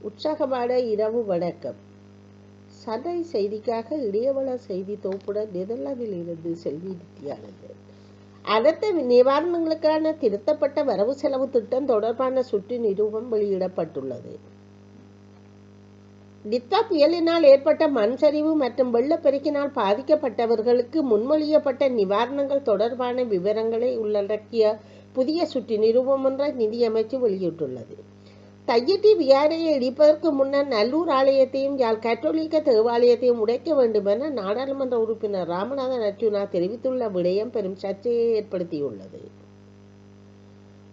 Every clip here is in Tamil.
உற்சாகமான இரவு வணக்கம். சண்டை செய்திக்காக இடையவள செய்தி தொகுப்புடன் நெதர்லாந்தில் இருந்து செல்வி நித்யானந்தன். அனைத்து நிவாரணங்களுக்கான திருத்தப்பட்ட வரவு செலவு திட்டம் தொடர்பான சுற்று நிரூபம் வெளியிடப்பட்டுள்ளது. நித்தா புயலினால் ஏற்பட்ட மண் சரிவு மற்றும் வெள்ளப்பெருக்கினால் பாதிக்கப்பட்டவர்களுக்கு முன்மொழியப்பட்ட நிவாரணங்கள் தொடர்பான விவரங்களை உள்ளடக்கிய புதிய சுற்று நிரூபம் ஒன்றை நிதியமைச்சு வெளியிட்டுள்ளது. தையிட்டி விகாரையை இடிப்பதற்கு முன்னர் நல்லூர் ஆலயத்தையும் யாழ் கத்தோலிக்க தேவாலயத்தையும் உடைக்க வேண்டும் என நாடாளுமன்ற உறுப்பினர் ராமநாதன் அர்ஜுனா தெரிவித்துள்ள விடயம் பெரும் சர்ச்சையை ஏற்படுத்தியுள்ளது.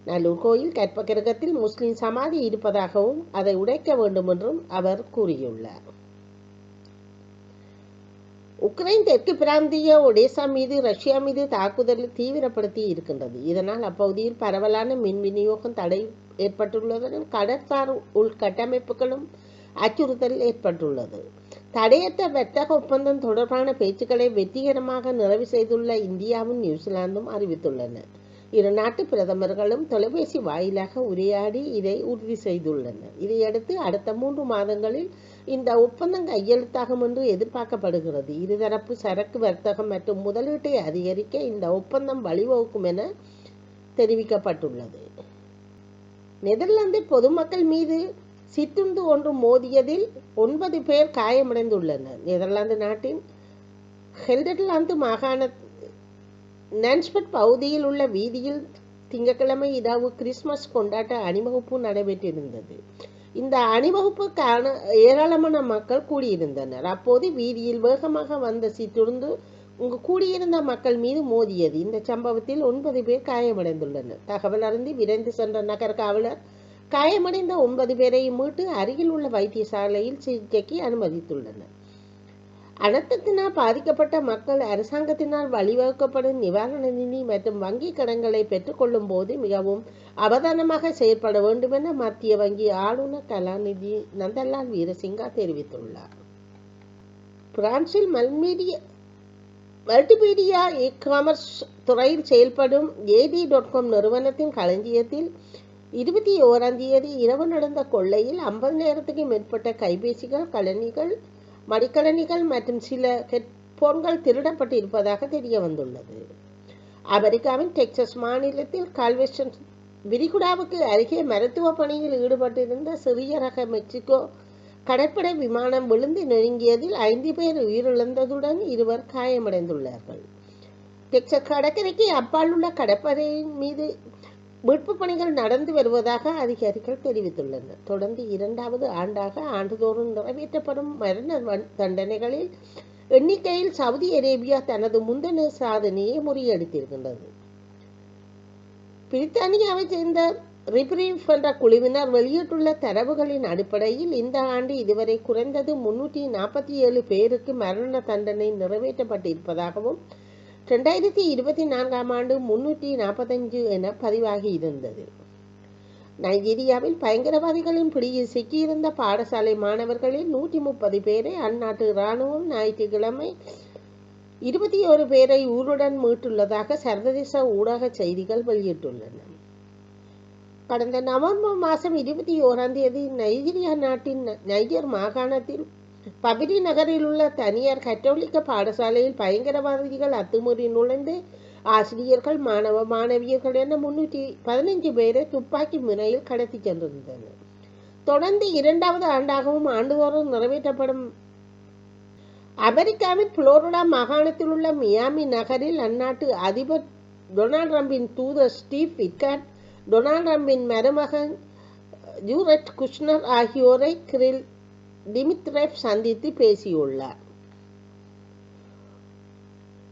நல்லூர் கோயில் கற்பகிரகத்தில் முஸ்லிம் சமாதி இருப்பதாகவும் அதை உடைக்க வேண்டும் என்றும் அவர் கூறியுள்ளார். உக்ரைன் தெற்கு பிராந்திய ஒடேசா மீது ரஷ்யா மீது தாக்குதலை தீவிரப்படுத்தி இருக்கின்றது. இதனால் அப்பகுதியில் பரவலான மின் விநியோகம் தடை ஏற்பட்டுள்ளதுடன் கடற்சார் உள்கட்டமைப்புகளும் அச்சுறுத்தல் ஏற்பட்டுள்ளது. தடையற்ற வர்த்தக ஒப்பந்தம் தொடர்பான பேச்சுக்களை வெற்றிகரமாக நிறைவு செய்துள்ள இந்தியாவும் நியூசிலாந்தும் அறிவித்துள்ளன. இரு நாட்டு பிரதமர்களும் தொலைபேசி வாயிலாக உரையாடி இதை உறுதி செய்துள்ளனர். இதையடுத்து அடுத்த 3 மாதங்களில் இந்த ஒப்பந்தம் கையெழுத்தாகும் என்று எதிர்பார்க்கப்படுகிறது. இருதரப்பு சரக்கு வர்த்தகம் மற்றும் முதலீட்டை அதிகரிக்க இந்த ஒப்பந்தம் வழிவகுக்கும் என தெரிவிக்கப்பட்டுள்ளது. நெதர்லாந்தில் பொதுமக்கள் மீது சிற்றுந்து ஒன்று மோதியதில் 9 பேர் காயமடைந்துள்ளனர். நெதர்லாந்து நாட்டின் ஹெல்டர்லாந்து மாகாண நான்ஸ்பட் பகுதியில் உள்ள வீதியில் திங்கட்கிழமை இரவு கிறிஸ்துமஸ் கொண்டாட்ட அணிவகுப்பு நடைபெற்றிருந்தது. இந்த அணிவகுப்புக்கான ஏராளமான மக்கள் கூடியிருந்தனர். அப்போது வீதியில் வேகமாக வந்த சிற்றுந்து கூடியிருந்த மக்கள் மீது மோதியது. இந்த சம்பவத்தில் 9 பேர் காயமடைந்துள்ளனர். தகவல் அறிந்து விரைந்து சென்ற நகர காவலர் காயமடைந்த 9 பேரையும் மீட்டு அருகில் உள்ள வைத்தியசாலையில் சிகிச்சைக்கு அனுமதித்துள்ளனர். அனர்த்தத்தினால் பாதிக்கப்பட்ட மக்கள் அரசாங்கத்தினால் வழிவகுக்கப்படும் நிவாரண நிதி மற்றும் வங்கி கடன்களை பெற்றுக்கொள்ளும் போது மிகவும் அவதானமாக செயற்பட வேண்டும் என மத்திய வங்கி ஆளுநர் கலாநிதி நந்தலால் வீரசிங்கா தெரிவித்துள்ளார். பிரான்சில் மல்டிமீடியா இ-காமர்ஸ் துறையில் செயல்படும் AD.com நிறுவனத்தின் களஞ்சியத்தில் 21ஆம் தேதி இரவு நடந்த கொள்ளையில் 50,000க்கும் மேற்பட்ட கைபேசிகள், கணினிகள், மடிக்கணினிகள் மற்றும் சில ஹெட்போன்கள் திருடப்பட்டிருப்பதாக தெரிய வந்துள்ளது. அமெரிக்காவின் டெக்சாஸ் மாநிலத்தில் கால்வெஸ்டன் விரிகுடாவுக்கு அருகே மருத்துவ பணியில் ஈடுபட்டிருந்த சிறிய ரக மெக்சிகோ கடற்படை விமானம் விழுந்து நெருங்கியதில் 5 பேர் உயிரிழந்ததுடன் 2 காயமடைந்துள்ளார்கள். டெக்சாஸ் கடற்கரைக்கு அப்பால் உள்ள கடற்படையின் மீது மீட்பு பணிகள் நடந்து வருவதாக அதிகாரிகள் தெரிவித்துள்ளனர். தொடர்ந்து 2வது ஆண்டாக ஆண்டுதோறும் நிறைவேற்றப்படும் மரண தண்டனைகளில் எண்ணிக்கையில் சவுதி அரேபியா தனது முந்தைய சாதனையை முறியடித்திருக்கின்றது. பிரித்தானியாவை சேர்ந்த ரிப்ரீஃப் என்ற குழுவினர் வெளியிட்டுள்ள தரவுகளின் அடிப்படையில் இந்த ஆண்டு இதுவரை குறைந்தது 347 பேருக்கு மரண தண்டனை நிறைவேற்றப்பட்டிருப்பதாகவும் 2024ஆம் ஆண்டு 345 என பதிவாகி இருந்தது. நைஜீரியாவில் பயங்கரவாதிகளின் பிடியில் சிக்கியிருந்த பாடசாலை மாணவர்களில் 130 பேரை அந்நாட்டு இராணுவம் ஞாயிற்றுக்கிழமை 21 பேரை ஊருடன் மீட்டுள்ளதாக சர்வதேச ஊடக செய்திகள் வெளியிட்டுள்ளன. கடந்த நவம்பர் மாதம் 21ஆம் தேதி நைஜீரியா நாட்டின் நைஜர் மாகாணத்தில் பபிரி நகரில் உள்ள தனியார் கத்தோலிக்க பாடசாலையில் பயங்கரவாதிகள் அத்துமீறி நுழைந்து ஆசிரியர்கள், மாணவியர்கள் என 315 பேரை துப்பாக்கி முனையில் கடத்தி சென்றிருந்தனர். தொடர்ந்து 2வது ஆண்டாகவும் ஆண்டுதோறும் நிறைவேற்றப்படும் அமெரிக்காவின் புளோரிடா மாகாணத்தில் உள்ள மியாமி நகரில் அந்நாட்டு அதிபர் டொனால்ட் ட்ரம்பின் தூதர் ஸ்டீவ் விட்காட், டொனால்ட் ட்ரம்பின் மருமகன் ஜூரெட் குஷ்னர் ஆகியோரை கிரில் டிமித்ரேவ் சந்தித்து பேசியுள்ளார்.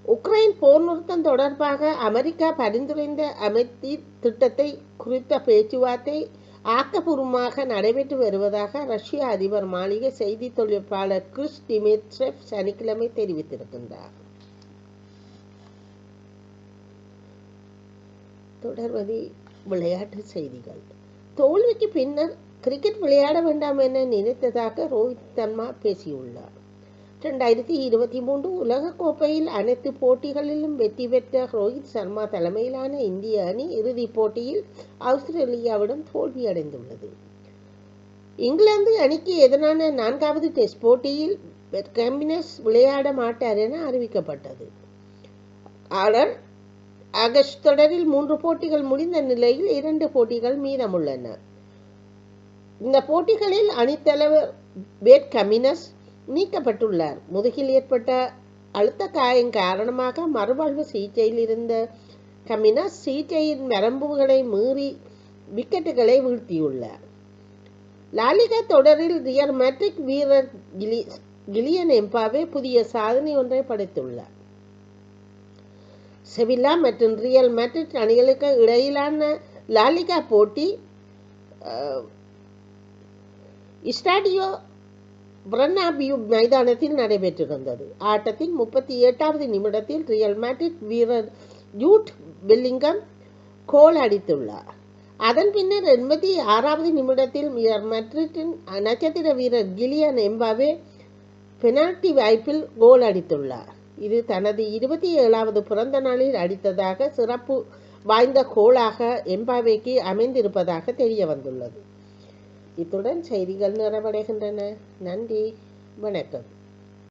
உக்ரைன் போர் நிறுத்தம் தொடர்பாக அமெரிக்கா பரிந்துரைந்த அமைதி திட்டத்தை குறித்த பேச்சுவார்த்தை ஆக்கப்பூர்வமாக நடைபெற்று வருவதாக ரஷ்ய அதிபர் மாளிகை செய்தி தொடர்பாளர் கிரில் டிமித்ரேவ் சனிக்கிழமை தெரிவித்திருக்கின்றார். தொடர்வது விளையாட்டு செய்திகள். தோல்விக்கு பின்னர் கிரிக்கெட் விளையாட வேண்டாம் என நினைத்ததாக ரோஹித் சர்மா பேசியுள்ளார். 2023 உலகக்கோப்பையில் அனைத்து போட்டிகளிலும் வெற்றி பெற்ற ரோஹித் சர்மா தலைமையிலான இந்திய அணி இறுதிப் போட்டியில் ஆஸ்திரேலியாவிடம் தோல்வியடைந்துள்ளது. இங்கிலாந்து அணிக்கு எதிரான 4வது டெஸ்ட் போட்டியில் கமின்ஸ் விளையாட மாட்டார் என அறிவிக்கப்பட்டது. ஆனால் ஆகஸ்ட் தொடரில் 3 போட்டிகள் முடிந்த நிலையில் 2 போட்டிகள் மீதமுள்ளன. இந்த போட்டிகளில் அணித்தலைவர் பேட் கமின்ஸ் நீக்கப்பட்டுள்ளார். முதுகில் ஏற்பட்ட அழுத்த காயம் காரணமாக மறுவாழ்வு சிகிச்சையில் இருந்த கமின்ஸ் சிகிச்சையின் வரம்புகளை மீறி விக்கெட்டுகளை வீழ்த்தியுள்ளார். லாலிகா தொடரில் ரியல் மேட்ரிட் வீரர் கிலியன் எம்பாவே புதிய சாதனை ஒன்றை படைத்துள்ளார். செவில்லா மற்றும் ரியல் மேட்ரிட் அணிகளுக்கு இடையிலான லாலிகா போட்டி ஸ்டாடியோ பிரனாபியூ மைதானத்தில் நடைபெற்றிருந்தது. ஆட்டத்தின் 38வது நிமிடத்தில் ரியல் மேட்ரிட் வீரர் ஜூட் பெல்லிங்கம் கோல் அடித்துள்ளார். அதன் பின்னர் 86வது நிமிடத்தில் ரியல் மேட்ரிட்டின் நட்சத்திர வீரர் கிலியன் எம்பாவே பெனால்டி வாய்ப்பில் கோல் அடித்துள்ளார். இது தனது 27வது பிறந்த நாளில் அடித்ததாக சிறப்பு வாய்ந்த கோலாக எம்பாவேக்கு அமைந்திருப்பதாக தெரிய வந்துள்ளது. இத்துடன் செய்திகள் நிறைவடைகின்றன. நன்றி, வணக்கம்.